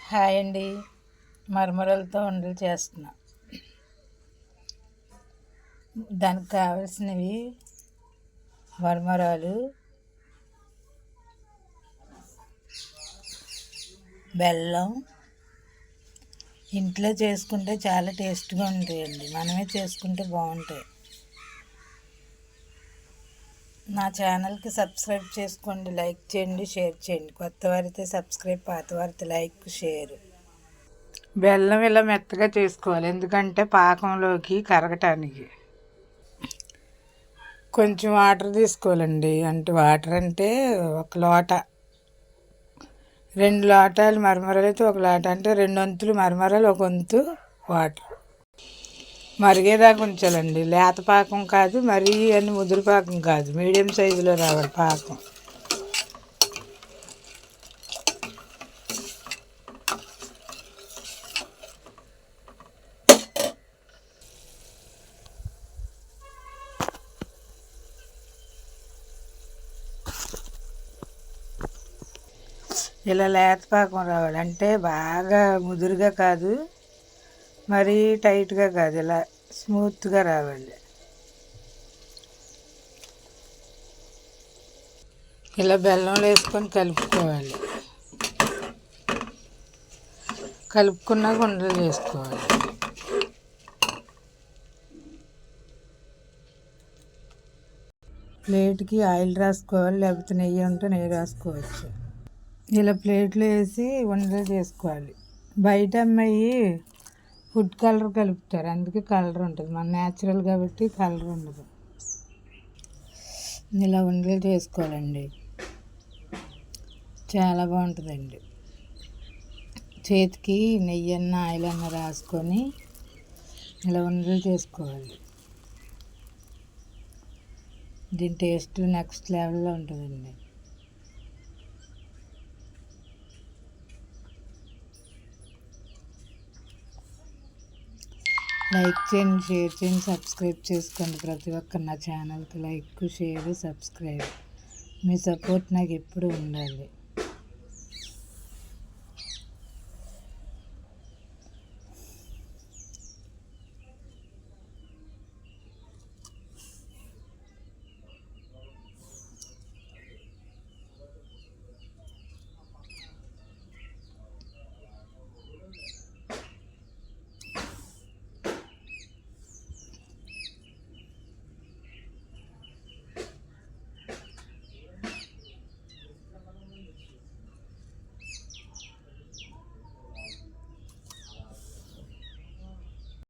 Hi అండి. మరమరాలతో ఉండలు చేస్తున్నా. దానికి కావాల్సినవి మరమరాలు, బెల్లం. ఇంట్లో చేసుకుంటే చాలా టేస్ట్గా ఉంటాయండి. మనమే చేసుకుంటే బాగుంటాయి. నా ఛానల్కి సబ్స్క్రైబ్ చేసుకోండి, లైక్ చేయండి, షేర్ చేయండి. కొత్త వారైతే సబ్స్క్రైబ్, పాత వారైతే లైక్, షేర్. బెల్లం ఇలా మెత్తగా చేసుకోవాలి, ఎందుకంటే పాకంలోకి కరగటానికి. కొంచెం వాటర్ తీసుకోవాలండి. వాటర్ అంటే ఒక లోట, 2 లోటాలు మరమరాలు అయితే ఒక లోట, అంటే 2 వంతులు మరమరాలు, 1 వంతు వాటర్. మరిగేదాకా ఉంచాలండి. లేత పాకం కాదు, మరీ అని ముదురు పాకం కాదు, మీడియం సైజులో రావాలి పాకం. ఇలా లేత పాకం రావాలి, అంటే బాగా ముదురుగా కాదు, మరీ టైట్గా కాదు, ఇలా స్మూత్గా రావాలి. ఇలా బెల్లంలో వేసుకొని కలుపుకోవాలి. కలుపుకున్నాక ఉండలు చేసుకోవాలి. ప్లేట్కి ఆయిల్ రాసుకోవాలి, లేకపోతే నెయ్యి ఉంటే నెయ్యి రాసుకోవచ్చు. ఇలా ప్లేట్లో వేసి ఉండలు చేసుకోవాలి. బయట అమ్మాయి ఫుడ్ కలర్ కలుపుతారు, అందుకే కలర్ ఉంటుంది. మన న్యాచురల్ కాబట్టి కలర్ ఉండదు. ఇలా ఉండలు చేసుకోవాలండి, చాలా బాగుంటుందండి. చేతికి నెయ్యి అన్న ఆయిల్ అన్న రాసుకొని ఇలా ఉండలు చేసుకోవాలి. దీని టేస్ట్ నెక్స్ట్ లెవెల్లో ఉంటుందండి. లైక్ చేయండి, షేర్ చేయండి, సబ్స్క్రైబ్ చేసుకోండి. ప్రతి ఒక్కరు నా ఛానల్కి లైక్, షేర్, సబ్స్క్రైబ్. మీ సపోర్ట్ నాకు ఎప్పుడు ఉండాలి.